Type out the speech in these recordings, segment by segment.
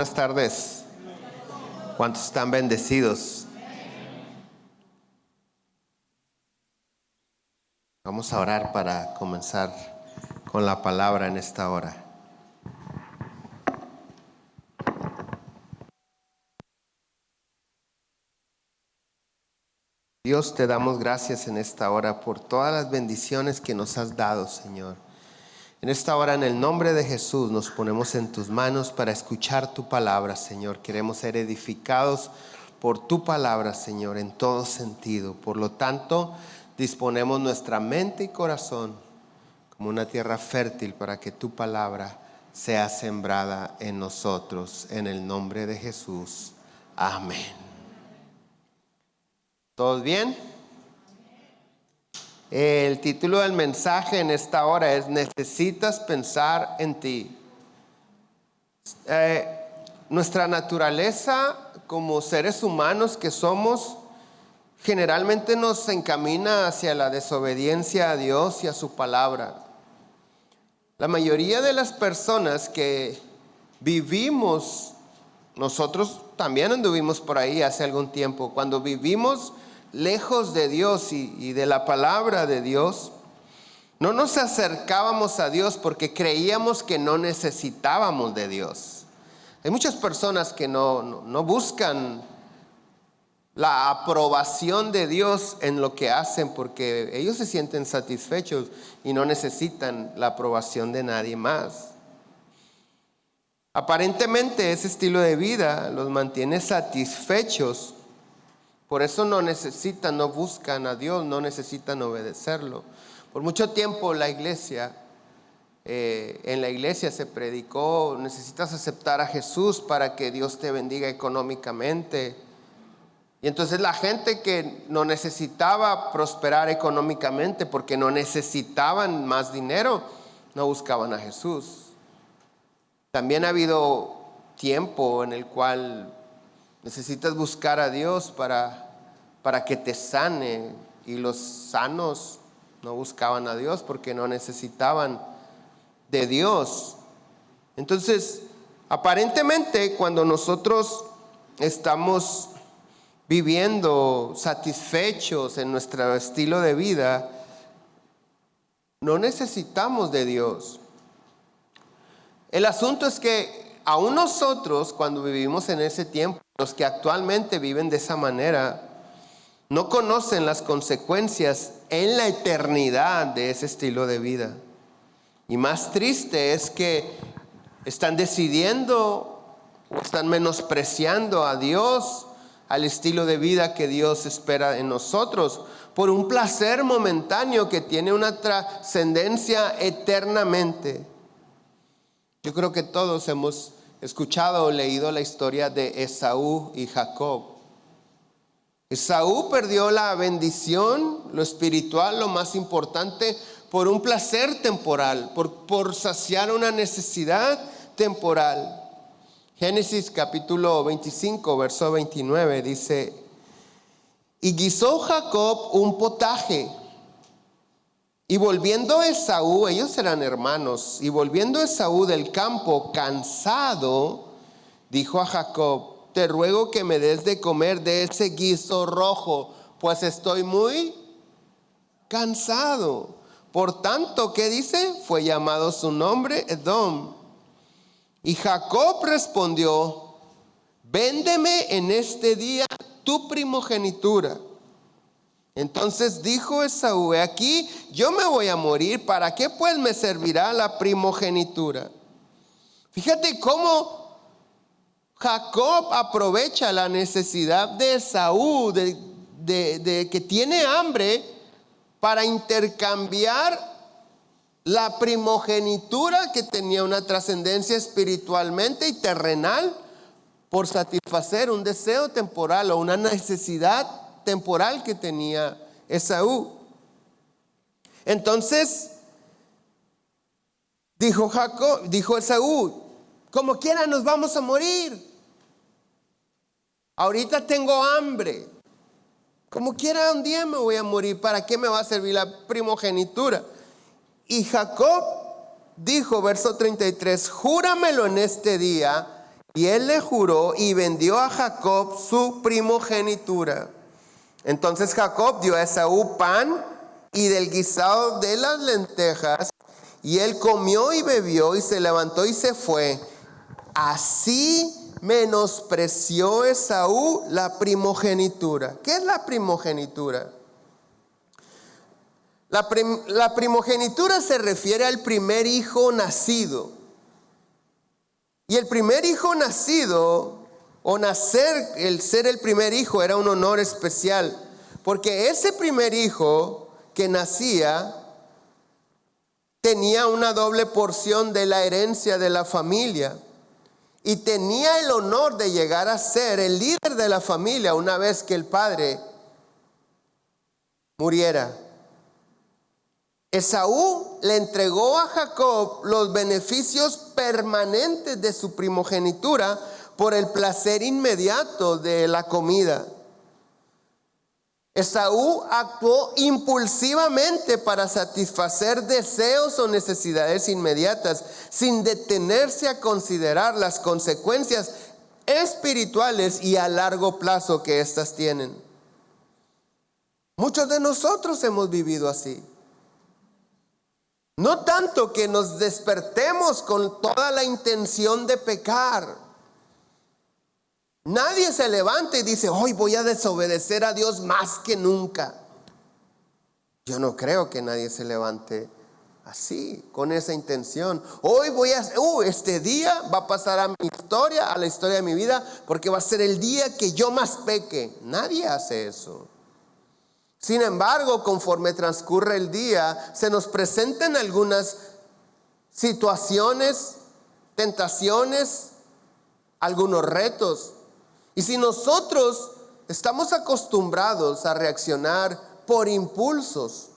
Buenas tardes. ¿Cuántos están bendecidos? Vamos a orar para comenzar con la palabra en esta hora. Dios, te damos gracias en esta hora por todas las bendiciones que nos has dado, Señor. En esta hora, en el nombre de Jesús, nos ponemos en tus manos para escuchar tu palabra, Señor. Queremos ser edificados por tu palabra, Señor, en todo sentido. Por lo tanto, disponemos nuestra mente y corazón como una tierra fértil para que tu palabra sea sembrada en nosotros. En el nombre de Jesús. Amén. ¿Todos bien? El título del mensaje en esta hora es Necesitas pensar en ti. Nuestra naturaleza como seres humanos que somos generalmente nos encamina hacia la desobediencia a Dios y a su palabra. La mayoría de las personas que vivimos, nosotros también anduvimos por ahí hace algún tiempo, cuando vivimos lejos de Dios y de la palabra de Dios, no nos acercábamos a Dios porque creíamos que no necesitábamos de Dios. Hay muchas personas que no buscan la aprobación de Dios en lo que hacen porque ellos se sienten satisfechos y no necesitan la aprobación de nadie más. Aparentemente ese estilo de vida los mantiene satisfechos. Por eso no buscan a Dios, no necesitan obedecerlo. Por mucho tiempo en la iglesia se predicó, necesitas aceptar a Jesús para que Dios te bendiga económicamente. Y entonces la gente que no necesitaba prosperar económicamente porque no necesitaban más dinero, no buscaban a Jesús. También ha habido tiempo en el cual necesitas buscar a Dios para que te sane. Y los sanos no buscaban a Dios porque no necesitaban de Dios. Entonces, aparentemente, cuando nosotros estamos viviendo satisfechos en nuestro estilo de vida, no necesitamos de Dios. El asunto es que aún nosotros, cuando vivimos en ese tiempo, los que actualmente viven de esa manera, no conocen las consecuencias en la eternidad de ese estilo de vida. Y más triste es que están decidiendo o están menospreciando a Dios, al estilo de vida que Dios espera en nosotros, por un placer momentáneo que tiene una trascendencia eternamente. Yo creo que todos hemos escuchado o leído la historia de Esaú y Jacob. Esaú perdió la bendición, lo espiritual, lo más importante, por un placer temporal, por saciar una necesidad temporal. Génesis capítulo 25, verso 29 dice: y guisó Jacob un potaje. Y volviendo Esaú, ellos eran hermanos, y volviendo Esaú del campo cansado, dijo a Jacob: te ruego que me des de comer de ese guiso rojo, pues estoy muy cansado. Por tanto, ¿qué dice? Fue llamado su nombre Edom. Y Jacob respondió: véndeme en este día tu primogenitura. Entonces dijo Esaú: he aquí, yo me voy a morir, ¿para qué pues me servirá la primogenitura? Fíjate cómo Jacob aprovecha la necesidad de Esaú, de que tiene hambre, para intercambiar la primogenitura que tenía una trascendencia espiritualmente y terrenal por satisfacer un deseo temporal o una necesidad temporal que tenía Esaú. Entonces dijo Esaú: como quiera nos vamos a morir. Ahorita tengo hambre. Como quiera un día me voy a morir. ¿Para qué me va a servir la primogenitura? Y Jacob dijo, verso 33, júramelo en este día Y él le juró y vendió a Jacob su primogenitura. Entonces Jacob dio a Esaú pan y del guisado de las lentejas, y él comió y bebió y se levantó y se fue. Así menospreció Esaú la primogenitura. ¿Qué es la primogenitura? La primogenitura se refiere al primer hijo nacido. Y el primer hijo nacido, o nacer, el ser el primer hijo, era un honor especial. Porque ese primer hijo que nacía tenía una doble porción de la herencia de la familia. Y tenía el honor de llegar a ser el líder de la familia una vez que el padre muriera. Esaú le entregó a Jacob los beneficios permanentes de su primogenitura por el placer inmediato de la comida. Esaú actuó impulsivamente para satisfacer deseos o necesidades inmediatas, sin detenerse a considerar las consecuencias espirituales y a largo plazo que éstas tienen. Muchos de nosotros hemos vivido así. No tanto que nos despertemos con toda la intención de pecar. Nadie se levanta y dice, hoy voy a desobedecer a Dios más que nunca. Yo no creo que nadie se levante así, con esa intención. Hoy voy a, este día va a pasar a mi historia, a la historia de mi vida, porque va a ser el día que yo más peque. Nadie hace eso. Sin embargo, conforme transcurre el día, se nos presentan algunas situaciones, tentaciones, algunos retos. Y si nosotros estamos acostumbrados a reaccionar por impulsos,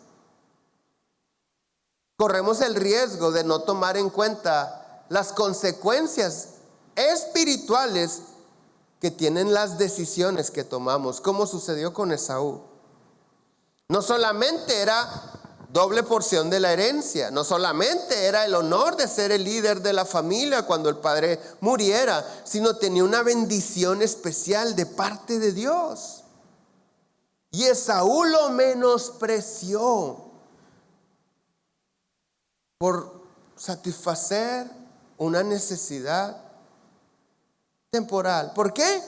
corremos el riesgo de no tomar en cuenta las consecuencias espirituales que tienen las decisiones que tomamos, como sucedió con Esaú. No solamente era doble porción de la herencia, no solamente era el honor de ser el líder de la familia cuando el padre muriera, sino tenía una bendición especial de parte de Dios. Y Esaú lo menospreció por satisfacer una necesidad temporal. ¿Por qué?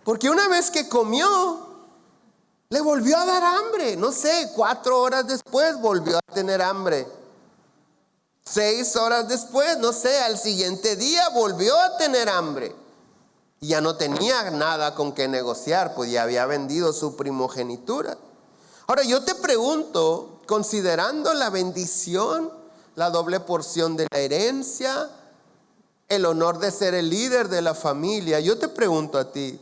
Porque una vez que comió, le volvió a dar hambre. No sé, 4 horas después volvió a tener hambre. 6 horas después, no sé, al siguiente día volvió a tener hambre. Y ya no tenía nada con qué negociar, pues ya había vendido su primogenitura. Ahora yo te pregunto, considerando la bendición, la doble porción de la herencia, el honor de ser el líder de la familia, yo te pregunto a ti,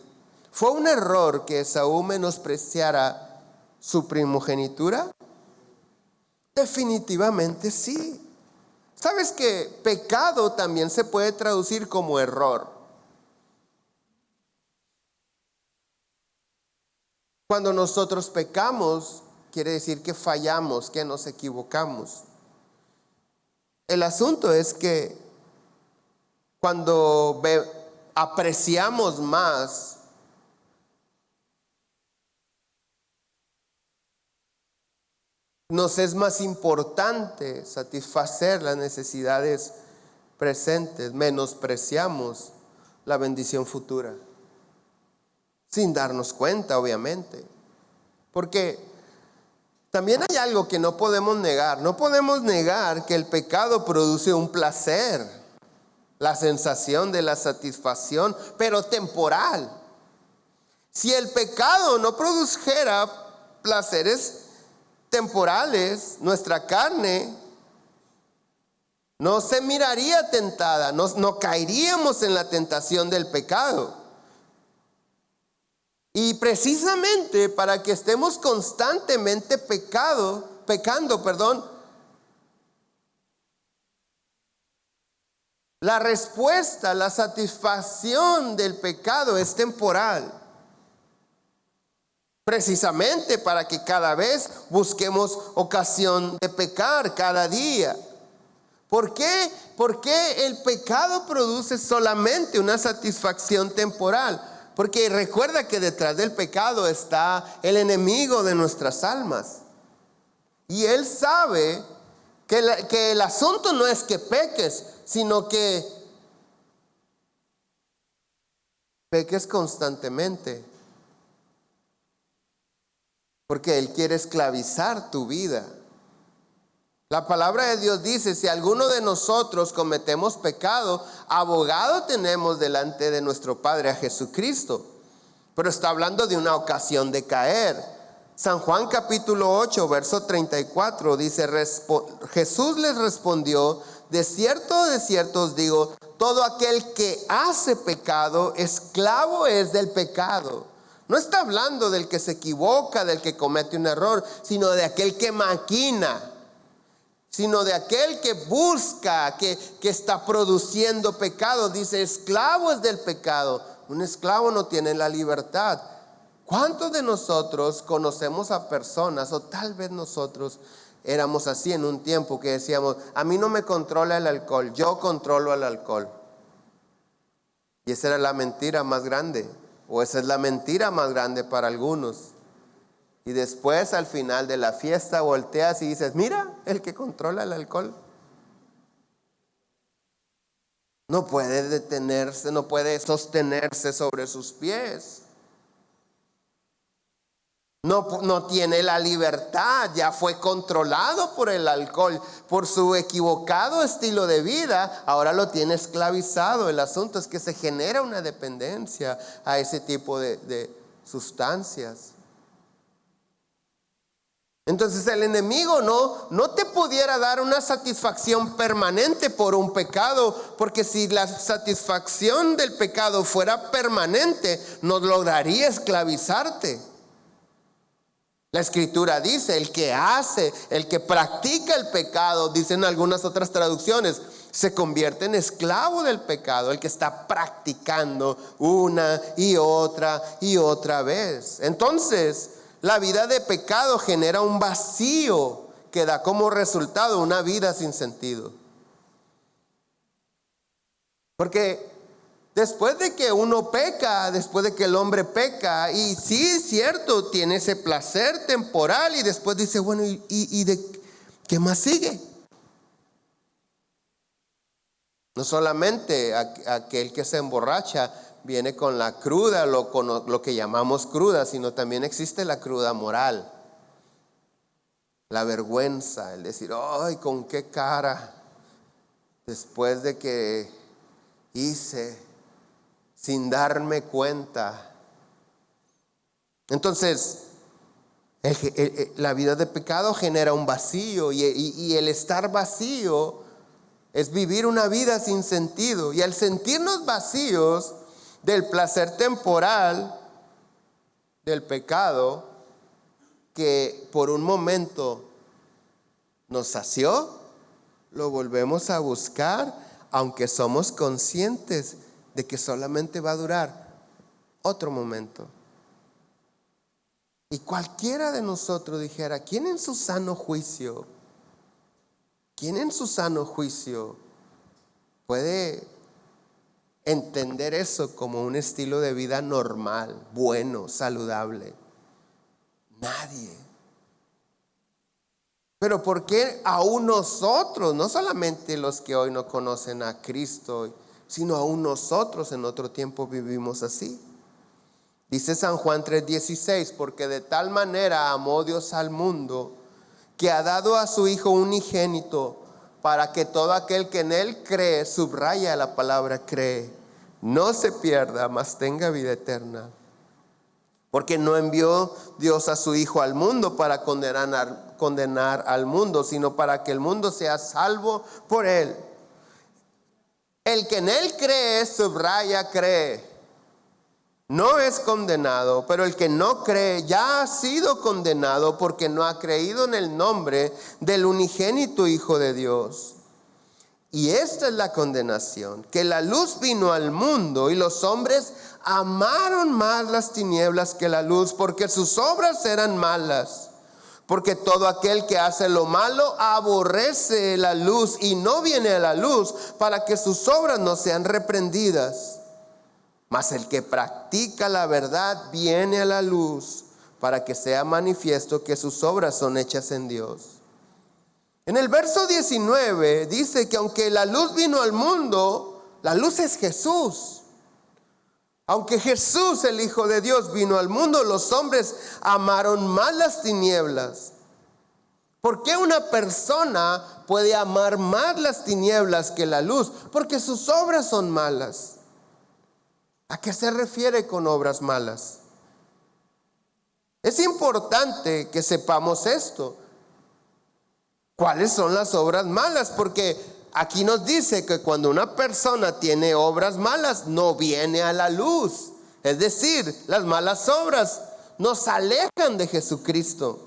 ¿fue un error que Esaú menospreciara su primogenitura? Definitivamente sí. ¿Sabes que pecado también se puede traducir como error? Cuando nosotros pecamos, quiere decir que fallamos, que nos equivocamos. El asunto es que cuando apreciamos más nos es más importante satisfacer las necesidades presentes, menospreciamos la bendición futura, sin darnos cuenta, obviamente. Porque también hay algo que no podemos negar. No podemos negar que el pecado produce un placer, la sensación de la satisfacción, pero temporal. Si el pecado no produjera placeres temporales, nuestra carne no se miraría tentada, no caeríamos en la tentación del pecado. Y precisamente para que estemos constantemente pecando, la respuesta, la satisfacción del pecado es temporal. Precisamente para que cada vez busquemos ocasión de pecar cada día. ¿Por qué? Porque el pecado produce solamente una satisfacción temporal. Porque recuerda que detrás del pecado está el enemigo de nuestras almas. Y él sabe que el asunto no es que peques, sino que peques constantemente. Porque él quiere esclavizar tu vida. La palabra de Dios dice, si alguno de nosotros cometemos pecado, abogado tenemos delante de nuestro Padre a Jesucristo. Pero está hablando de una ocasión de caer. San Juan capítulo 8, verso 34 dice, Jesús les respondió, de cierto os digo, todo aquel que hace pecado, esclavo es del pecado. No está hablando del que se equivoca, del que comete un error, sino de aquel que maquina, sino de aquel que busca, que está produciendo pecado. Dice, esclavo es del pecado. Un esclavo no tiene la libertad. ¿Cuántos de nosotros conocemos a personas, o tal vez nosotros éramos así en un tiempo, que decíamos, a mí no me controla el alcohol, yo controlo al alcohol? Y esa era la mentira más grande, o esa es la mentira más grande para algunos. Y después al final de la fiesta volteas y dices, mira, el que controla el alcohol no puede detenerse, no puede sostenerse sobre sus pies. No tiene la libertad, ya fue controlado por el alcohol, por su equivocado estilo de vida, ahora lo tiene esclavizado. El asunto es que se genera una dependencia a ese tipo de sustancias. Entonces el enemigo no te pudiera dar una satisfacción permanente por un pecado, porque si la satisfacción del pecado fuera permanente, no lograría esclavizarte. La escritura dice, el que practica el pecado, dicen algunas otras traducciones, se convierte en esclavo del pecado, el que está practicando una y otra vez. Entonces, la vida de pecado genera un vacío que da como resultado una vida sin sentido. Porque después de que uno peca, después de que el hombre peca, y sí es cierto, tiene ese placer temporal, y después dice, bueno, ¿y de qué más sigue? No solamente aquel que se emborracha viene con la cruda, con lo que llamamos cruda, sino también existe la cruda moral. La vergüenza, el decir, ay, con qué cara, después de que hice, sin darme cuenta. Entonces, la vida de pecado genera un vacío, y el estar vacío es vivir una vida sin sentido. Y al sentirnos vacíos del placer temporal del pecado, que por un momento nos sació, lo volvemos a buscar, aunque somos conscientes de que solamente va a durar otro momento. Y cualquiera de nosotros dijera, ¿quién en su sano juicio puede entender eso como un estilo de vida normal, bueno, saludable? Nadie. Pero ¿por qué aún nosotros, no solamente los que hoy no conocen a Cristo, sino aún nosotros en otro tiempo vivimos así? Dice San Juan 3:16, porque de tal manera amó Dios al mundo, que ha dado a su Hijo unigénito, para que todo aquel que en Él cree, subraya la palabra cree, no se pierda, mas tenga vida eterna. Porque no envió Dios a su Hijo al mundo para condenar al mundo, sino para que el mundo sea salvo por Él. El que en Él cree, subraya cree, no es condenado, pero el que no cree ya ha sido condenado, porque no ha creído en el nombre del unigénito Hijo de Dios. Y esta es la condenación, que la luz vino al mundo, y los hombres amaron más las tinieblas que la luz, porque sus obras eran malas. Porque todo aquel que hace lo malo aborrece la luz y no viene a la luz para que sus obras no sean reprendidas. Mas el que practica la verdad viene a la luz para que sea manifiesto que sus obras son hechas en Dios. En el verso 19 dice que aunque la luz vino al mundo, la luz es Jesús. Aunque Jesús, el Hijo de Dios, vino al mundo, los hombres amaron más las tinieblas. ¿Por qué una persona puede amar más las tinieblas que la luz? Porque sus obras son malas. ¿A qué se refiere con obras malas? Es importante que sepamos esto. ¿Cuáles son las obras malas? Porque aquí nos dice que cuando una persona tiene obras malas, no viene a la luz. Es decir, las malas obras nos alejan de Jesucristo.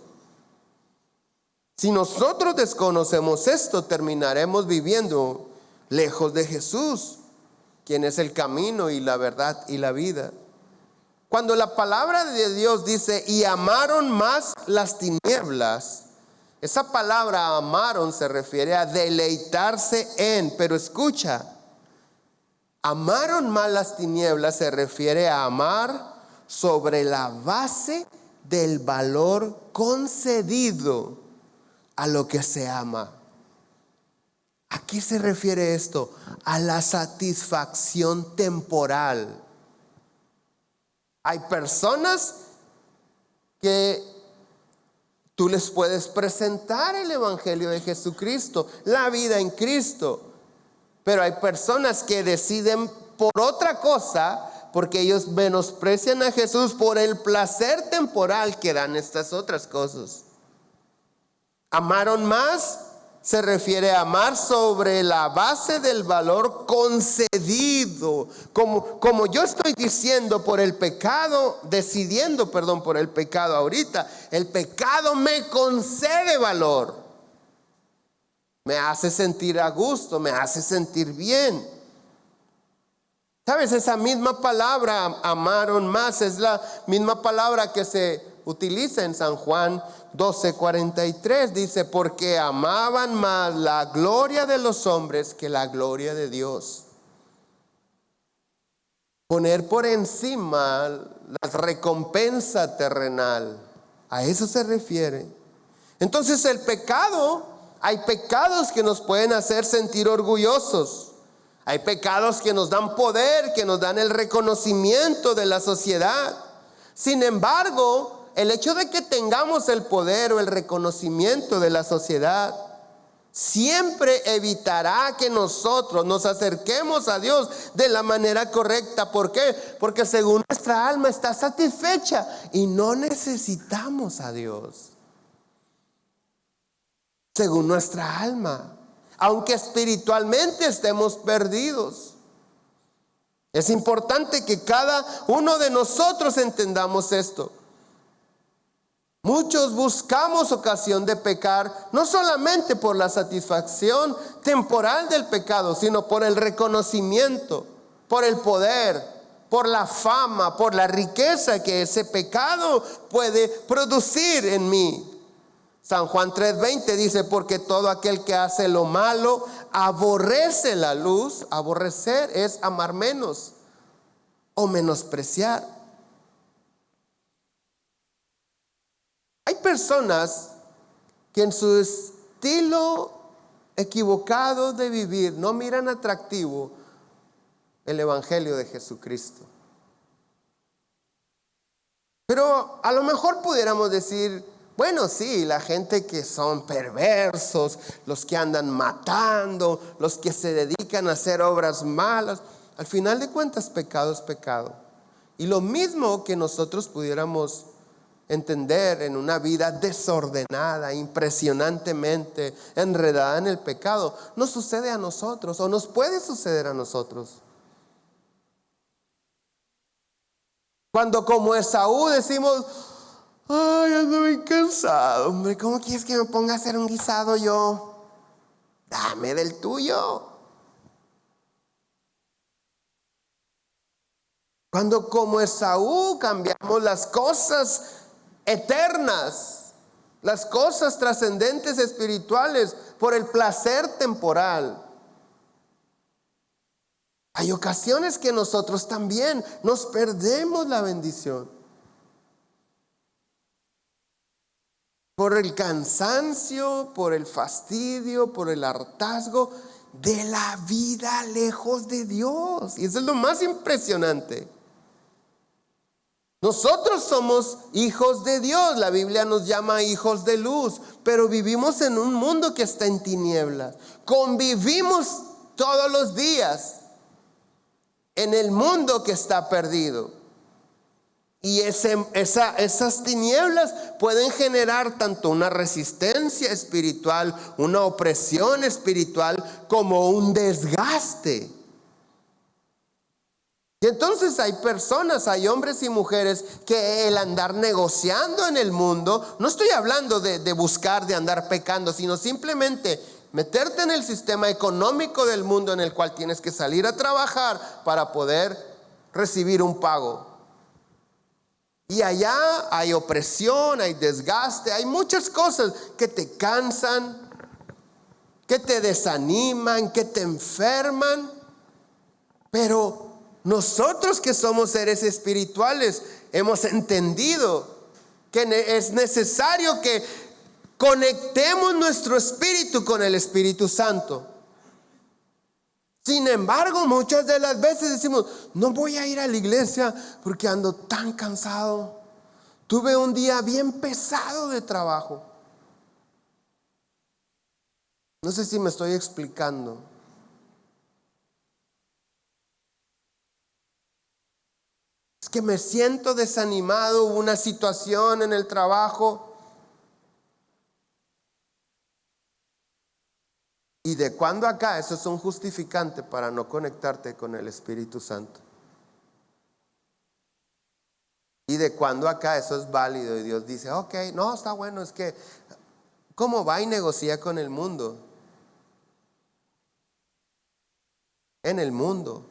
Si nosotros desconocemos esto, terminaremos viviendo lejos de Jesús, quien es el camino y la verdad y la vida. Cuando la palabra de Dios dice, y amaron más las tinieblas, esa palabra amaron se refiere a deleitarse en, pero escucha, amaron más las tinieblas se refiere a amar sobre la base del valor concedido a lo que se ama. ¿A qué se refiere esto? A la satisfacción temporal. Hay personas que tú les puedes presentar el Evangelio de Jesucristo, la vida en Cristo, pero hay personas que deciden por otra cosa, porque ellos menosprecian a Jesús por el placer temporal que dan estas otras cosas. Amaron más se refiere a amar sobre la base del valor concedido. Como yo estoy diciendo por el pecado, decidiendo, por el pecado ahorita, el pecado me concede valor. Me hace sentir a gusto, me hace sentir bien. ¿Sabes? Esa misma palabra, amaron más, es la misma palabra que se utiliza en San Juan 12:43. Dice, porque amaban más la gloria de los hombres que la gloria de Dios. Poner por encima la recompensa terrenal. A eso se refiere. Entonces el pecado, hay pecados que nos pueden hacer sentir orgullosos. Hay pecados que nos dan poder, que nos dan el reconocimiento de la sociedad. Sin embargo, el hecho de que tengamos el poder o el reconocimiento de la sociedad siempre evitará que nosotros nos acerquemos a Dios de la manera correcta. ¿Por qué? Porque según nuestra alma está satisfecha y no necesitamos a Dios. Según nuestra alma, aunque espiritualmente estemos perdidos. Es importante que cada uno de nosotros entendamos esto. Muchos buscamos ocasión de pecar, no solamente por la satisfacción temporal del pecado, sino por el reconocimiento, por el poder, por la fama, por la riqueza que ese pecado puede producir en mí. San Juan 3:20 dice, porque todo aquel que hace lo malo aborrece la luz. Aborrecer es amar menos o menospreciar. Hay personas que en su estilo equivocado de vivir no miran atractivo el Evangelio de Jesucristo. Pero a lo mejor pudiéramos decir, bueno, sí, la gente que son perversos, los que andan matando, los que se dedican a hacer obras malas, al final de cuentas pecado es pecado. Y lo mismo que nosotros pudiéramos entender en una vida desordenada, impresionantemente enredada en el pecado, nos sucede a nosotros o nos puede suceder a nosotros. Cuando como Esaú decimos, ay, ando bien cansado, hombre, ¿cómo quieres que me ponga a hacer un guisado yo? Dame del tuyo. Cuando como Esaú cambiamos las cosas eternas las cosas trascendentes espirituales por el placer temporal. Hay ocasiones que nosotros también nos perdemos la bendición por el cansancio, por el fastidio, por el hartazgo de la vida lejos de Dios. Y eso es lo más impresionante. Nosotros somos hijos de Dios, la Biblia nos llama hijos de luz, pero vivimos en un mundo que está en tinieblas. Convivimos todos los días en el mundo que está perdido. Y esas tinieblas pueden generar tanto una resistencia espiritual, una opresión espiritual, como un desgaste. Y entonces hay personas, hay hombres y mujeres que el andar negociando en el mundo, no estoy hablando de buscar, de andar pecando, sino simplemente meterte en el sistema económico del mundo en el cual tienes que salir a trabajar para poder recibir un pago. Y allá hay opresión, hay desgaste, hay muchas cosas que te cansan, que te desaniman, que te enferman. Pero nosotros que somos seres espirituales hemos entendido que es necesario que conectemos nuestro espíritu con el Espíritu Santo. Sin embargo, muchas de las veces decimos, no voy a ir a la iglesia porque ando tan cansado. Tuve un día bien pesado de trabajo. No sé si me estoy explicando. Es que me siento desanimado, hubo una situación en el trabajo. Y de cuando acá eso es un justificante para no conectarte con el Espíritu Santo. Y de cuando acá eso es válido y Dios dice, ok, no, está bueno, es que ¿cómo va y negocia con el mundo? En el mundo.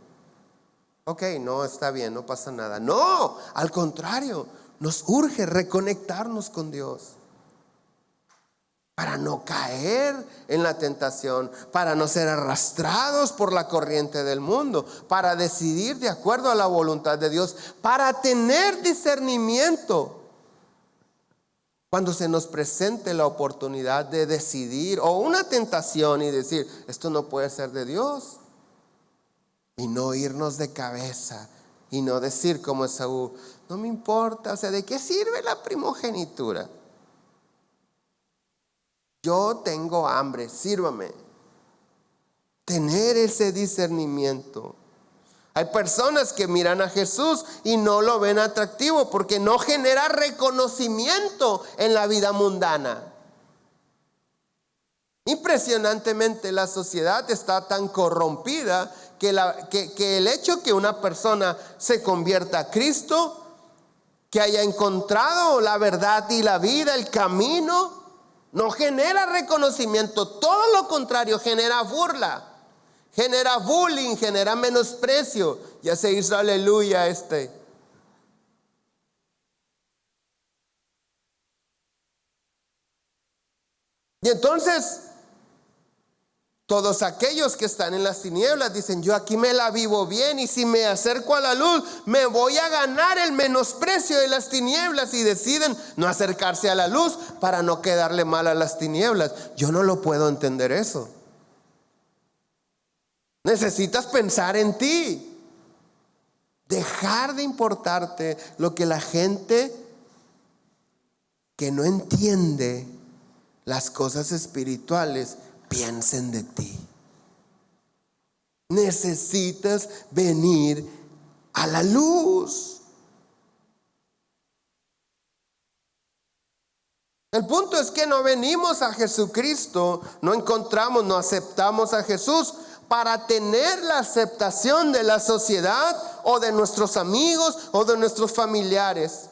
Ok, no, está bien, no pasa nada. No, al contrario, nos urge reconectarnos con Dios. Para no caer en la tentación, para no ser arrastrados por la corriente del mundo, para decidir de acuerdo a la voluntad de Dios, para tener discernimiento. Cuando se nos presente la oportunidad de decidir o una tentación y decir, esto no puede ser de Dios. Y no irnos de cabeza y no decir como Esaú, no me importa, o sea, ¿de qué sirve la primogenitura? Yo tengo hambre, sírvame. Tener ese discernimiento. Hay personas que miran a Jesús y no lo ven atractivo porque no genera reconocimiento en la vida mundana. Impresionantemente la sociedad está tan corrompida que el hecho que una persona se convierta a Cristo, que haya encontrado la verdad y la vida, el camino, no genera reconocimiento, todo lo contrario, genera burla, genera bullying, genera menosprecio. Ya se hizo aleluya Y entonces, todos aquellos que están en las tinieblas dicen, yo aquí me la vivo bien y si me acerco a la luz me voy a ganar el menosprecio de las tinieblas, y deciden no acercarse a la luz para no quedarle mal a las tinieblas. Yo no lo puedo entender eso. Necesitas pensar en ti, dejar de importarte lo que la gente que no entiende las cosas espirituales piensen de ti. Necesitas venir a la luz. El punto es que no venimos a Jesucristo, no encontramos, no aceptamos a Jesús para tener la aceptación de la sociedad o de nuestros amigos o de nuestros familiares.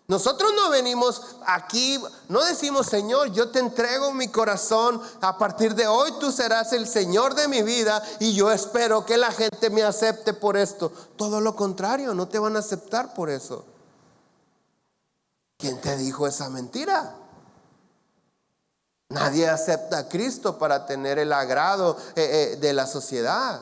Nosotros no venimos aquí, no decimos, Señor, yo te entrego mi corazón, a partir de hoy tú serás el Señor de mi vida y yo espero que la gente me acepte por esto. Todo lo contrario, no te van a aceptar por eso. ¿Quién te dijo esa mentira? Nadie acepta a Cristo para tener el agrado de la sociedad.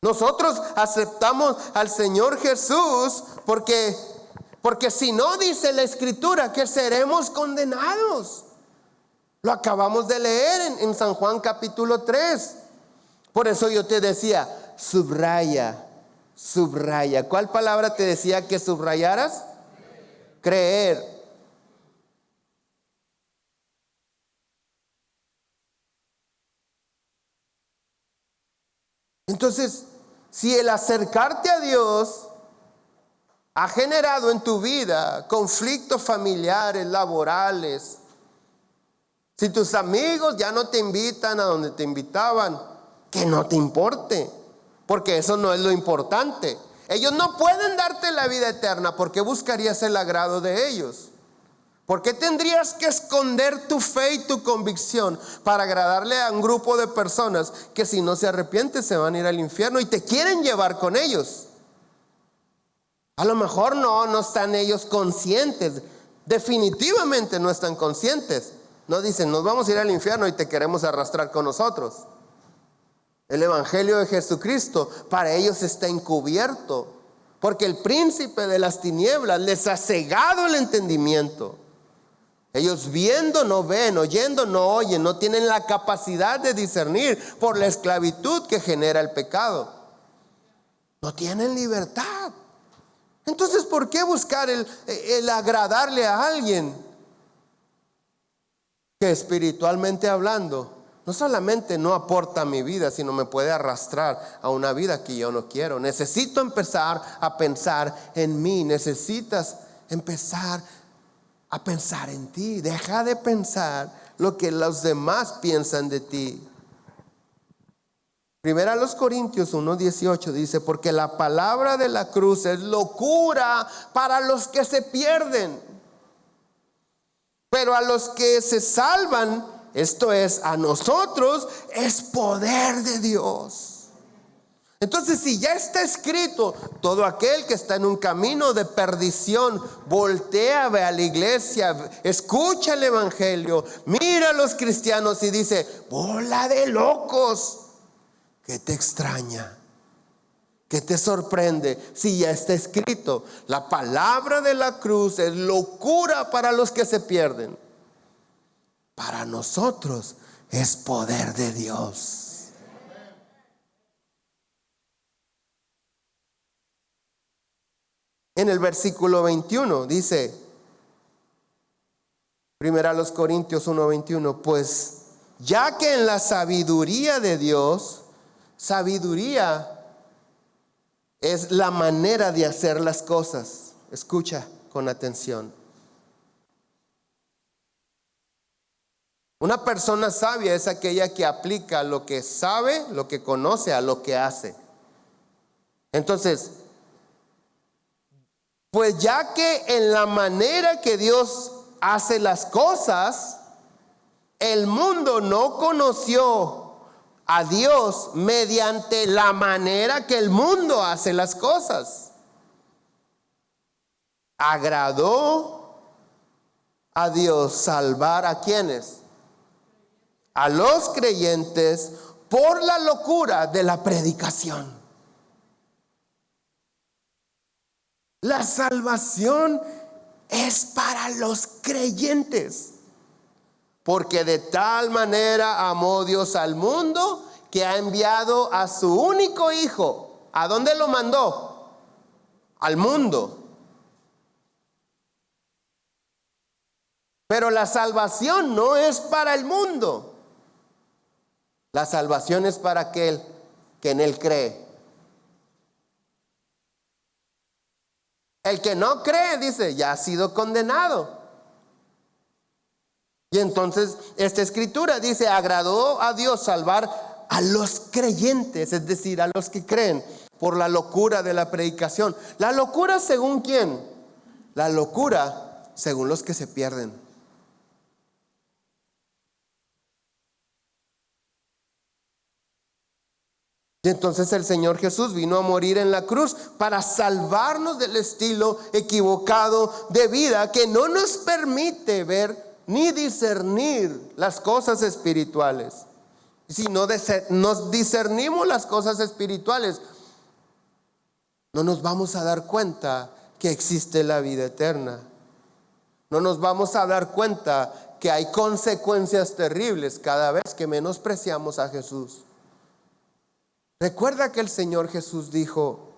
Nosotros aceptamos al Señor Jesús porque si no, dice la Escritura que seremos condenados. Lo acabamos de leer en San Juan capítulo 3. Por eso yo te decía, subraya. ¿Cuál palabra te decía que subrayaras? Creer. Entonces, si el acercarte a Dios ha generado en tu vida conflictos familiares, laborales, si tus amigos ya no te invitan a donde te invitaban, que no te importe, porque eso no es lo importante. Ellos no pueden darte la vida eterna. ¿Por qué buscarías el agrado de ellos? ¿Por qué tendrías que esconder tu fe y tu convicción para agradarle a un grupo de personas que, si no se arrepienten, se van a ir al infierno y te quieren llevar con ellos? A lo mejor no están ellos conscientes. Definitivamente no están conscientes. No dicen, nos vamos a ir al infierno y te queremos arrastrar con nosotros. El evangelio de Jesucristo para ellos está encubierto, porque el príncipe de las tinieblas les ha cegado el entendimiento. Ellos viendo no ven, oyendo no oyen, no tienen la capacidad de discernir por la esclavitud que genera el pecado. No tienen libertad. Entonces, ¿por qué buscar el agradarle a alguien que, espiritualmente hablando, no solamente no aporta a mi vida, sino me puede arrastrar a una vida que yo no quiero? Necesito empezar a pensar en mí. Necesitas empezar a pensar en ti. Deja de pensar lo que los demás piensan de ti. Primera a los Corintios 1:18 dice, porque la palabra de la cruz es locura para los que se pierden, pero a los que se salvan, esto es, a nosotros, es poder de Dios. Entonces, si ya está escrito, todo aquel que está en un camino de perdición, voltea, ve a la iglesia, escucha el evangelio, mira a los cristianos y dice, bola de locos. ¿Qué te extraña? ¿Qué te sorprende? Si ya está escrito, la palabra de la cruz es locura para los que se pierden. Para nosotros es poder de Dios. En el versículo 21 dice, primera a los Corintios 1:21, pues ya que en la sabiduría de Dios, sabiduría es la manera de hacer las cosas. Escucha con atención. Una persona sabia es aquella que aplica lo que sabe, lo que conoce, a lo que hace. Entonces, pues ya que en la manera que Dios hace las cosas, el mundo no conoció a Dios mediante la manera que el mundo hace las cosas. Agradó a Dios salvar a quienes, a los creyentes, por la locura de la predicación. La salvación es para los creyentes. Porque de tal manera amó Dios al mundo que ha enviado a su único hijo. ¿A dónde lo mandó? Al mundo. Pero la salvación no es para el mundo. La salvación es para aquel que en él cree. El que no cree, dice, ya ha sido condenado. Y entonces esta escritura dice, agradó a Dios salvar a los creyentes, es decir, a los que creen, por la locura de la predicación. ¿La locura según quién? La locura según los que se pierden. Y entonces el Señor Jesús vino a morir en la cruz para salvarnos del estilo equivocado de vida que no nos permite ver ni discernir las cosas espirituales. Si no nos discernimos las cosas espirituales, no nos vamos a dar cuenta que existe la vida eterna. No nos vamos a dar cuenta que hay consecuencias terribles cada vez que menospreciamos a Jesús. Recuerda que el Señor Jesús dijo: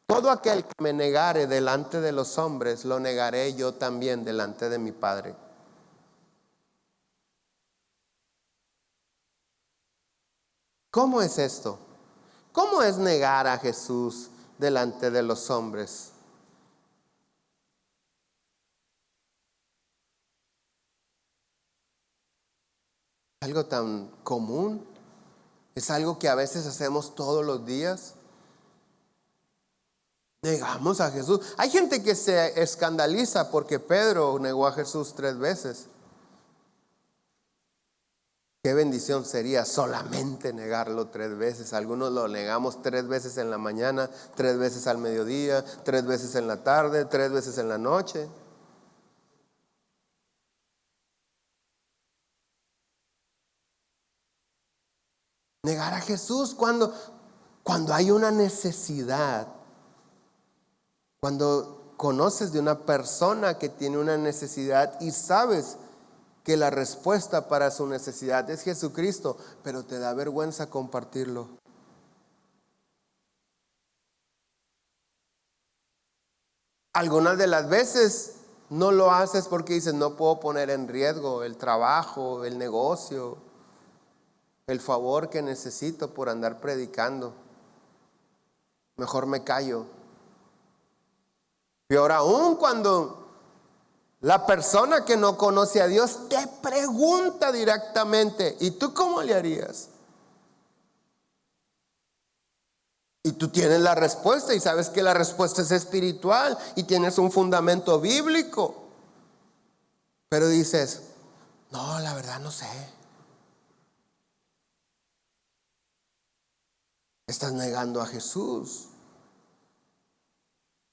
todo aquel que me negare delante de los hombres, lo negaré yo también delante de mi Padre. ¿Cómo es esto? ¿Cómo es negar a Jesús delante de los hombres? Algo tan común, es algo que a veces hacemos todos los días. Negamos a Jesús. Hay gente que se escandaliza porque Pedro negó a Jesús 3 veces. Qué bendición sería solamente negarlo 3 veces. Algunos lo negamos 3 veces en la mañana, 3 veces al mediodía, 3 veces en la tarde, 3 veces en la noche. Negar a Jesús cuando hay una necesidad. Cuando conoces de una persona que tiene una necesidad y sabes que la respuesta para su necesidad es Jesucristo, pero te da vergüenza compartirlo. Algunas de las veces no lo haces porque dices: no puedo poner en riesgo el trabajo, el negocio, el favor que necesito por andar predicando. Mejor me callo. Peor aún cuando la persona que no conoce a Dios te pregunta directamente: ¿y tú cómo le harías? Y tú tienes la respuesta y sabes que la respuesta es espiritual y tienes un fundamento bíblico. Pero dices: no, la verdad no sé. Estás negando a Jesús.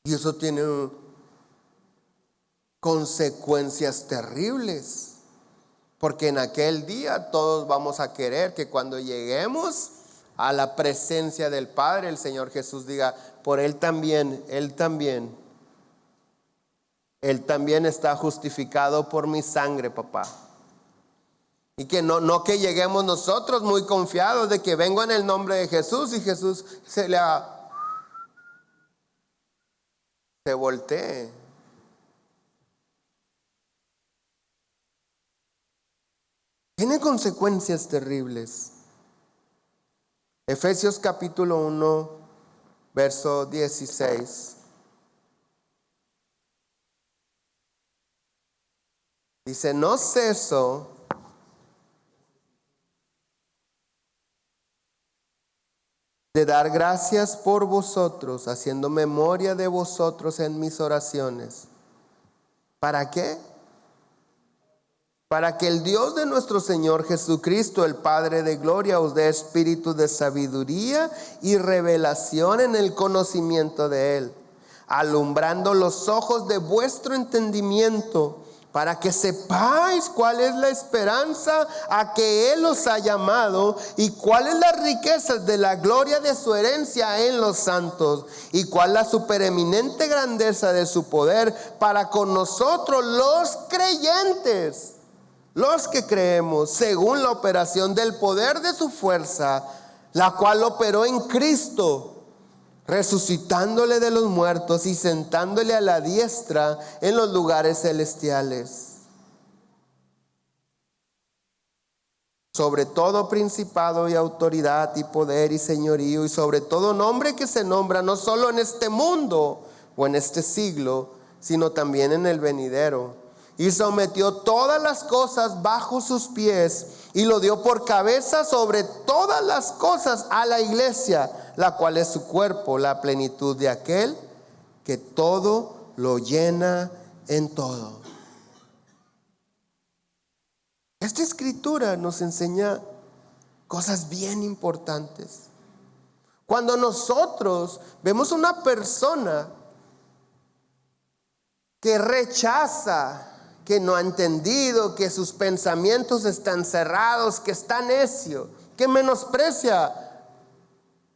Y eso tiene consecuencias terribles. Porque en aquel día todos vamos a querer que cuando lleguemos a la presencia del Padre, el Señor Jesús diga: por Él también está justificado por mi sangre, papá. Y que no que lleguemos nosotros muy confiados de que vengo en el nombre de Jesús y Jesús se voltee. Tiene consecuencias terribles. Efesios capítulo 1, verso 16. Dice: no ceso de dar gracias por vosotros, haciendo memoria de vosotros en mis oraciones. ¿Para qué? Para que el Dios de nuestro Señor Jesucristo, el Padre de gloria, os dé espíritu de sabiduría y revelación en el conocimiento de Él, alumbrando los ojos de vuestro entendimiento, para que sepáis cuál es la esperanza a que Él os ha llamado y cuáles las riquezas de la gloria de su herencia en los santos y cuál la supereminente grandeza de su poder para con nosotros los creyentes, los que creemos, según la operación del poder de su fuerza, la cual operó en Cristo, resucitándole de los muertos y sentándole a la diestra en los lugares celestiales. Sobre todo principado y autoridad y poder y señorío y sobre todo nombre que se nombra no solo en este mundo o en este siglo, sino también en el venidero. Y sometió todas las cosas bajo sus pies y lo dio por cabeza sobre todas las cosas a la iglesia, la cual es su cuerpo, la plenitud de aquel que todo lo llena en todo. Esta escritura nos enseña cosas bien importantes. Cuando nosotros vemos una persona que rechaza que no ha entendido, que sus pensamientos están cerrados, que está necio, que menosprecia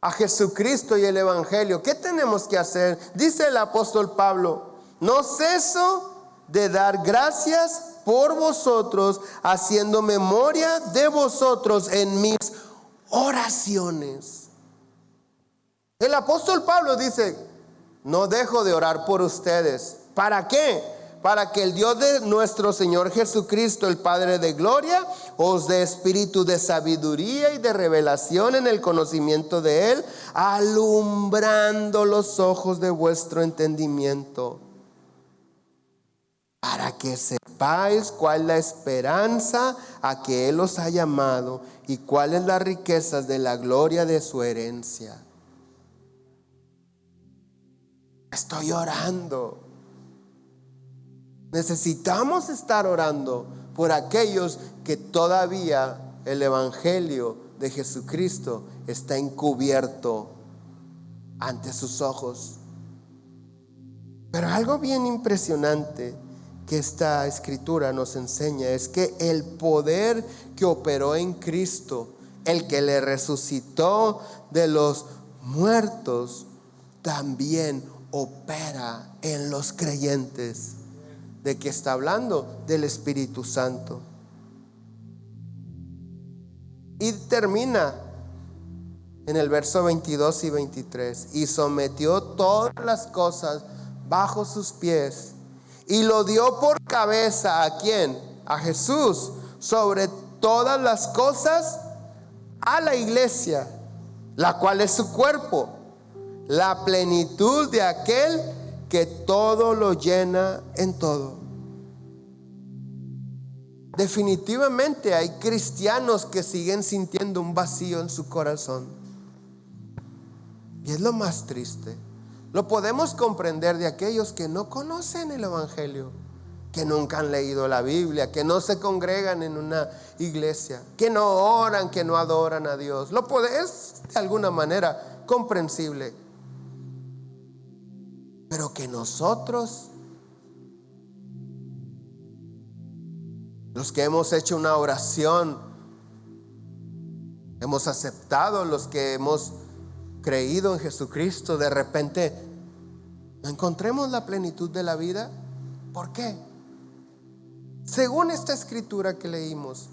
a Jesucristo y el Evangelio. ¿Qué tenemos que hacer? Dice el apóstol Pablo: no ceso de dar gracias por vosotros, haciendo memoria de vosotros en mis oraciones. El apóstol Pablo dice: no dejo de orar por ustedes. ¿Para qué? Para que el Dios de nuestro Señor Jesucristo, el Padre de gloria, os dé espíritu de sabiduría y de revelación en el conocimiento de Él, alumbrando los ojos de vuestro entendimiento, para que sepáis cuál es la esperanza a que Él os ha llamado y cuáles las riquezas de la gloria de su herencia. Estoy orando. Necesitamos estar orando por aquellos que todavía el Evangelio de Jesucristo está encubierto ante sus ojos. Pero algo bien impresionante que esta escritura nos enseña es que el poder que operó en Cristo, el que le resucitó de los muertos, también opera en los creyentes. ¿De qué está hablando? Del Espíritu Santo. Y termina en el verso 22 y 23: y sometió todas las cosas bajo sus pies, y lo dio por cabeza ¿a quién? A Jesús, sobre todas las cosas, a la iglesia, la cual es su cuerpo, la plenitud de aquel que todo lo llena en todo. Definitivamente hay cristianos que siguen sintiendo un vacío en su corazón, y es lo más triste. Lo podemos comprender de aquellos que no conocen el Evangelio, que nunca han leído la Biblia, que no se congregan en una iglesia, que no oran, que no adoran a Dios. Es de alguna manera comprensible. Pero que nosotros, los que hemos hecho una oración, hemos aceptado, los que hemos creído en Jesucristo, de repente no encontremos la plenitud de la vida. ¿Por qué? Según esta escritura que leímos,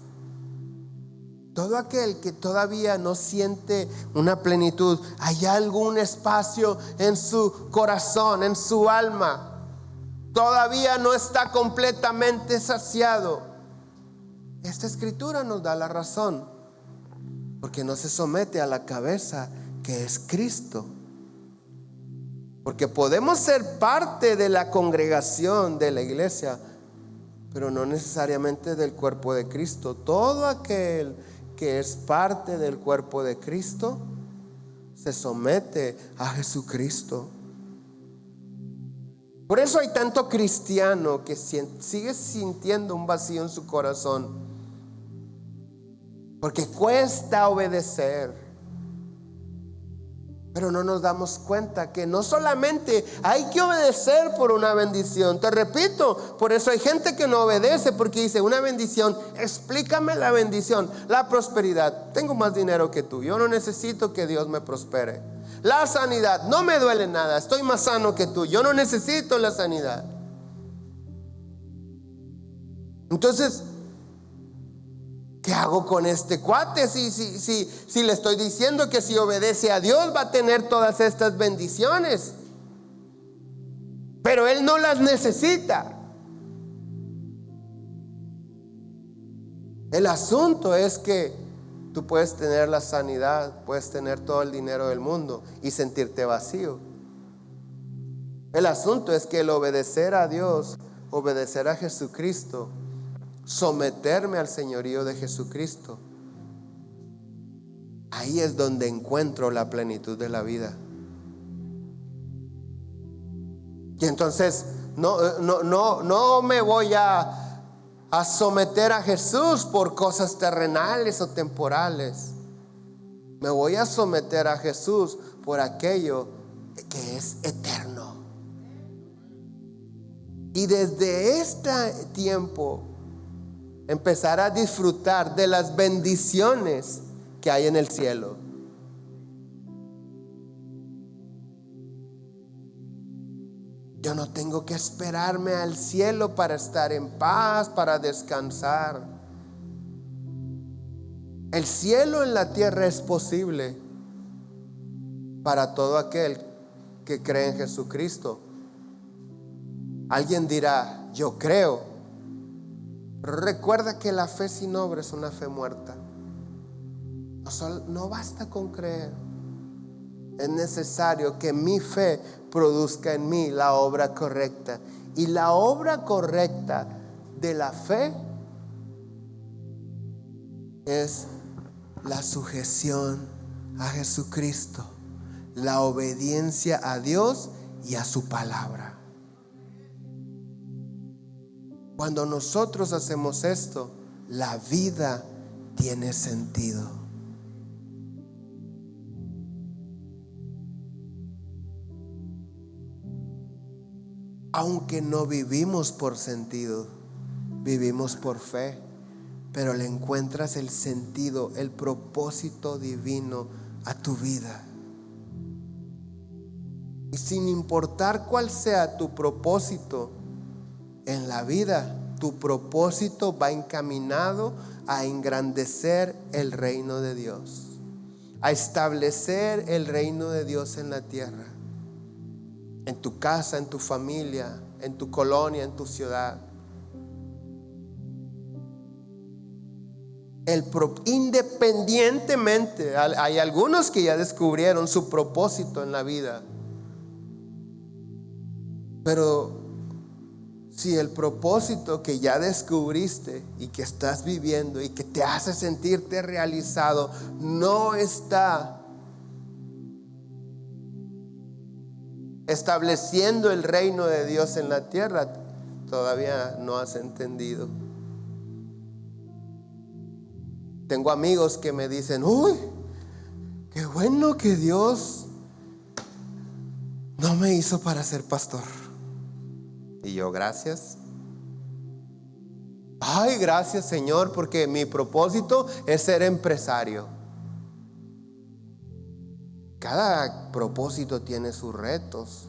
todo aquel que todavía no siente una plenitud, hay algún espacio en su corazón, en su alma, todavía no está completamente saciado. Esta escritura nos da la razón, porque no se somete a la cabeza, que es Cristo. Porque podemos ser parte de la congregación de la iglesia, pero no necesariamente del cuerpo de Cristo. Todo aquel que es parte del cuerpo de Cristo se somete a Jesucristo. Por eso hay tanto cristiano que sigue sintiendo un vacío en su corazón, porque cuesta obedecer. Pero no nos damos cuenta que no solamente hay que obedecer por una bendición. Te repito, por eso hay gente que no obedece, porque dice: una bendición, explícame la bendición. La prosperidad: tengo más dinero que tú, yo no necesito que Dios me prospere. La sanidad: no me duele nada, estoy más sano que tú, yo no necesito la sanidad. Entonces, ¿qué hago con este cuate? Si le estoy diciendo que si obedece a Dios va a tener todas estas bendiciones, pero él no las necesita. El asunto es que tú puedes tener la sanidad, puedes tener todo el dinero del mundo y sentirte vacío. El asunto es que el obedecer a Dios, obedecer a Jesucristo, someterme al señorío de Jesucristo, ahí es donde encuentro la plenitud de la vida. Y entonces no me voy a someter a Jesús por cosas terrenales o temporales. Me voy a someter a Jesús por aquello que es eterno. Y desde este tiempo empezar a disfrutar de las bendiciones que hay en el cielo. Yo no tengo que esperarme al cielo para estar en paz, para descansar. El cielo en la tierra es posible para todo aquel que cree en Jesucristo. Alguien dirá, yo creo. Pero recuerda que la fe sin obra es una fe muerta. No basta con creer. Es necesario que mi fe produzca en mí la obra correcta. Y la obra correcta de la fe es la sujeción a Jesucristo, la obediencia a Dios y a su palabra. Cuando nosotros hacemos esto, la vida tiene sentido. Aunque no vivimos por sentido, vivimos por fe, pero le encuentras el sentido, el propósito divino a tu vida. Y sin importar cuál sea tu propósito en la vida, tu propósito va encaminado a engrandecer el reino de Dios, a establecer el reino de Dios en la tierra. En tu casa, en tu familia, en tu colonia, en tu ciudad. Independientemente, hay algunos que ya descubrieron su propósito en la vida. Pero si el propósito que ya descubriste y que estás viviendo y que te hace sentirte realizado no está estableciendo el reino de Dios en la tierra, todavía no has entendido. Tengo amigos que me dicen, uy, qué bueno que Dios no me hizo para ser pastor. Y yo, gracias. Ay, gracias, Señor, porque mi propósito es ser empresario. Cada propósito tiene sus retos.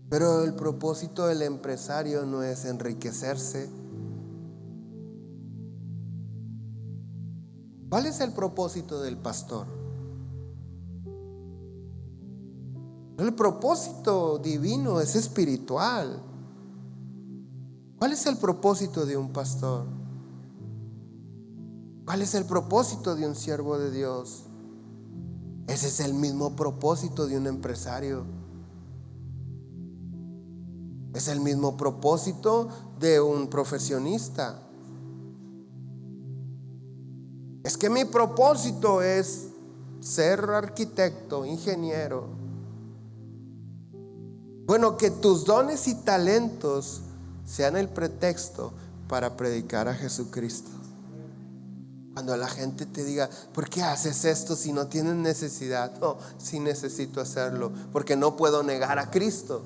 Pero el propósito del empresario no es enriquecerse. ¿Cuál es el propósito del pastor? El propósito divino es espiritual. ¿Cuál es el propósito de un pastor? ¿Cuál es el propósito de un siervo de Dios? Ese es el mismo propósito de un empresario. Es el mismo propósito de un profesionista. Es que mi propósito es ser arquitecto, ingeniero. Bueno, que tus dones y talentos sean el pretexto para predicar a Jesucristo. Cuando la gente te diga, ¿por qué haces esto si no tienes necesidad? No, sí necesito hacerlo, porque no puedo negar a Cristo.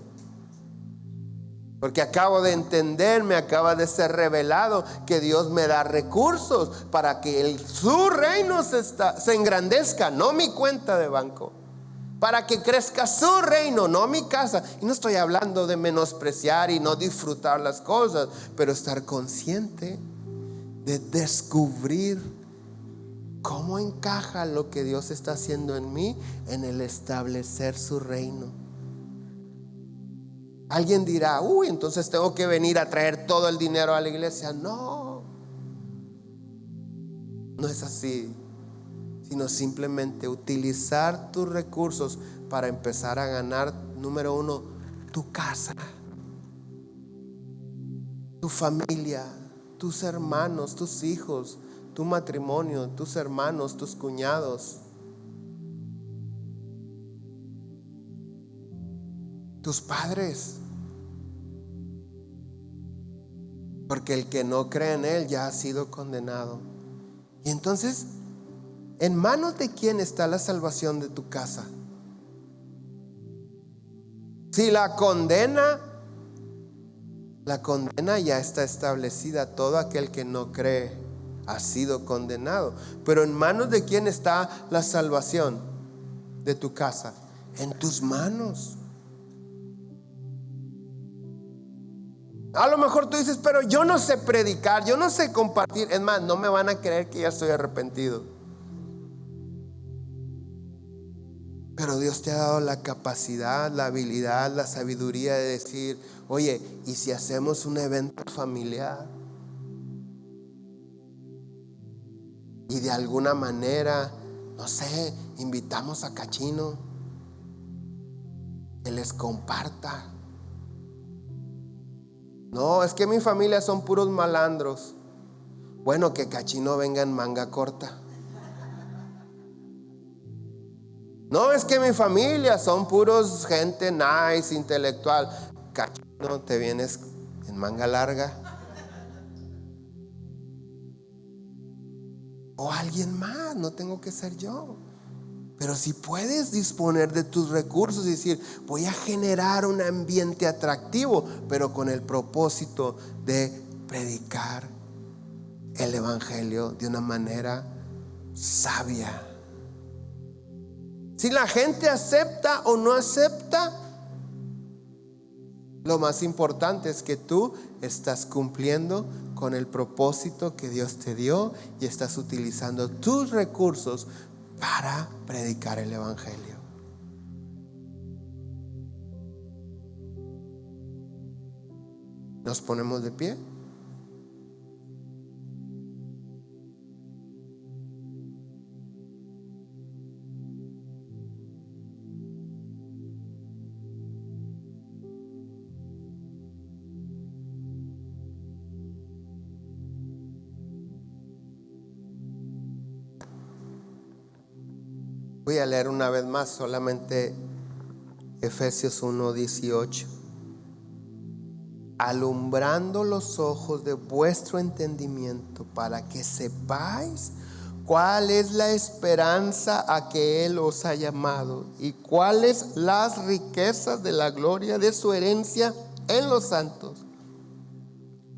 Porque acabo de entender, me acaba de ser revelado que Dios me da recursos para que su reino se engrandezca, no mi cuenta de banco. Para que crezca su reino, no mi casa. Y no estoy hablando de menospreciar y no disfrutar las cosas, pero estar consciente de descubrir cómo encaja lo que Dios está haciendo en mí en el establecer su reino. Alguien dirá, uy, entonces tengo que venir a traer todo el dinero a la iglesia. No, no es así, sino simplemente utilizar tus recursos para empezar a ganar, número uno, tu casa, tu familia, tus hermanos, tus hijos, tu matrimonio, tus hermanos, tus cuñados, tus padres. Porque el que no cree en Él ya ha sido condenado. Y entonces, ¿en manos de quién está la salvación de tu casa? Si la condena ya está establecida. Todo aquel que no cree ha sido condenado. Pero ¿en manos de quién está la salvación de tu casa? En tus manos. A lo mejor tú dices, pero yo no sé predicar, yo no sé compartir. Es más, no me van a creer que ya estoy arrepentido. Pero Dios te ha dado la capacidad, la habilidad, la sabiduría de decir, oye, ¿y si hacemos un evento familiar? Y de alguna manera, no sé, invitamos a Cachino, que les comparta. No, es que mi familia son puros malandros. Bueno, que Cachino venga en manga corta. No, es que mi familia son puros gente nice, intelectual. Cachino, te vienes en manga larga. O alguien más, no tengo que ser yo. Pero si puedes disponer de tus recursos y decir, voy a generar un ambiente atractivo, pero con el propósito de predicar el evangelio de una manera sabia. Si la gente acepta o no acepta, lo más importante es que tú estás cumpliendo con el propósito que Dios te dio y estás utilizando tus recursos para predicar el evangelio. Nos ponemos de pie. Voy a leer una vez más solamente Efesios 1:18. Alumbrando los ojos de vuestro entendimiento, para que sepáis cuál es la esperanza a que Él os ha llamado y cuáles las riquezas de la gloria de su herencia en los santos,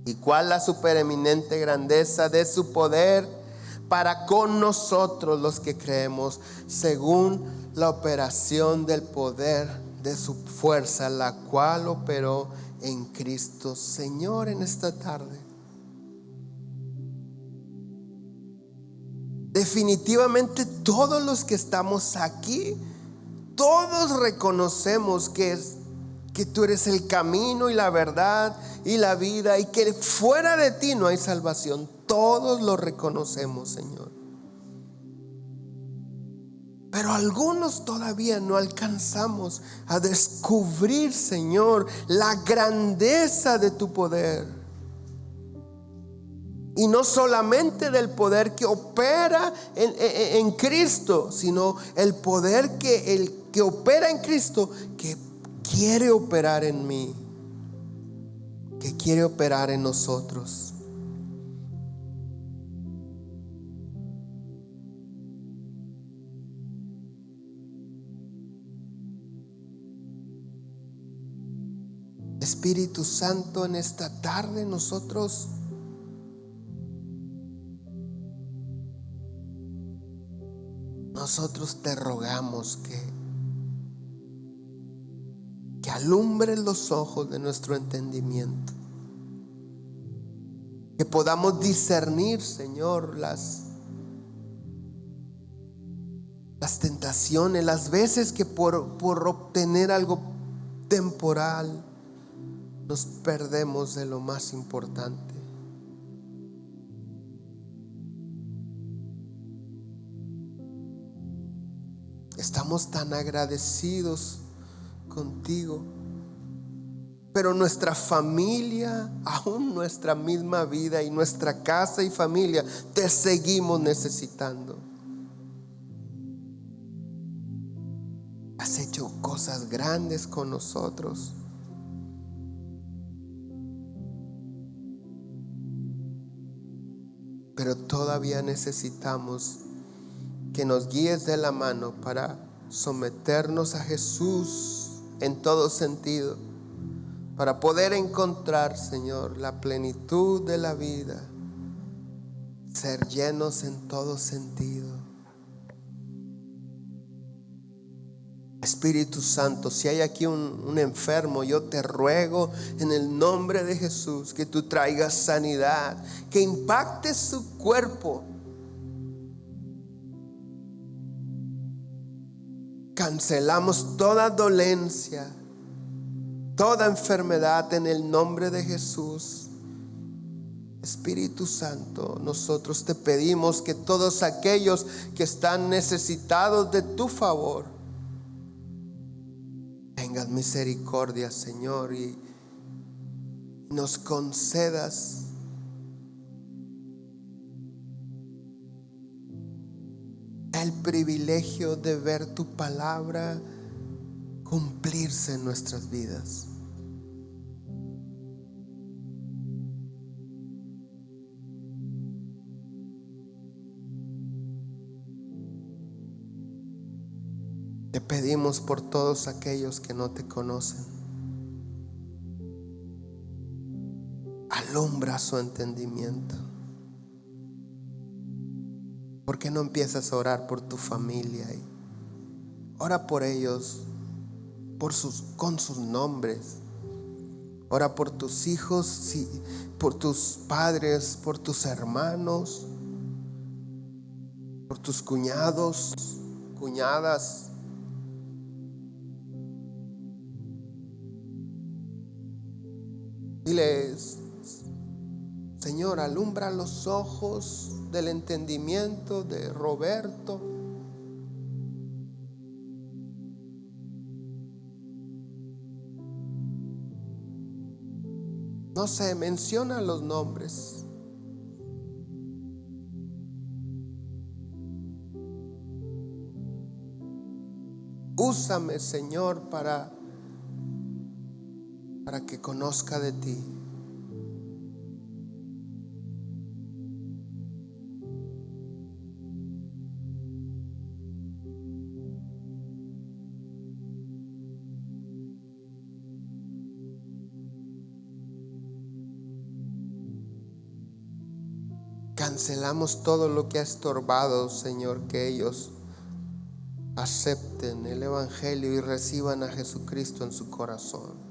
y cuál la supereminente grandeza de su poder para con nosotros los que creemos, según la operación del poder de su fuerza, la cual operó en Cristo. Señor, en esta tarde, definitivamente todos los que estamos aquí, todos reconocemos que tú eres el camino y la verdad y la vida, y que fuera de ti no hay salvación. Todos lo reconocemos, Señor. Pero algunos todavía no alcanzamos a descubrir, Señor, la grandeza de tu poder. Y no solamente del poder que opera en Cristo, sino el poder que opera en Cristo, que quiere operar en mí, que quiere operar en nosotros. Espíritu Santo, en esta tarde nosotros te rogamos que alumbres los ojos de nuestro entendimiento, que podamos discernir, Señor, las tentaciones, las veces que por obtener algo temporal nos perdemos de lo más importante. Estamos tan agradecidos contigo, pero nuestra familia, aún nuestra misma vida y nuestra casa y familia, te seguimos necesitando. Has hecho cosas grandes con nosotros, pero todavía necesitamos que nos guíes de la mano para someternos a Jesús en todo sentido, para poder encontrar, Señor, la plenitud de la vida, ser llenos en todo sentido. Espíritu Santo, si hay aquí un enfermo, yo te ruego en el nombre de Jesús que tú traigas sanidad, que impactes su cuerpo. Cancelamos toda dolencia, toda enfermedad en el nombre de Jesús. Espíritu Santo, nosotros te pedimos que todos aquellos que están necesitados de tu favor, tengas misericordia, Señor, y nos concedas el privilegio de ver tu palabra cumplirse en nuestras vidas. Te pedimos por todos aquellos que no te conocen. Alumbra su entendimiento. ¿Por qué no empiezas a orar por tu familia? Y ora por ellos, con sus nombres. Ora por tus hijos, por tus padres, por tus hermanos, por tus cuñados, cuñadas. Diles: Señor, alumbra los ojos del entendimiento de Roberto. No sé, menciona los nombres. Úsame, Señor, para que conozca de ti. Cancelamos todo lo que ha estorbado, Señor, que ellos acepten el Evangelio y reciban a Jesucristo en su corazón.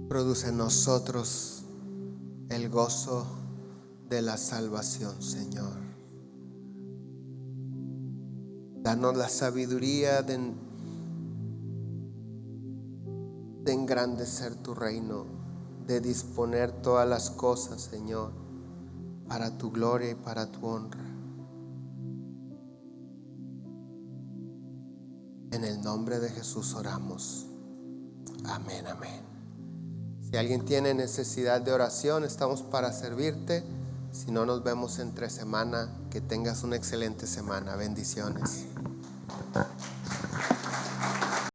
Produce en nosotros el gozo de la salvación, Señor. Danos la sabiduría de engrandecer tu reino, de disponer todas las cosas, Señor, para tu gloria y para tu honra. En el nombre de Jesús oramos. Amén, amén. Si alguien tiene necesidad de oración, estamos para servirte. Si no, nos vemos entre semana. Que tengas una excelente semana. Bendiciones.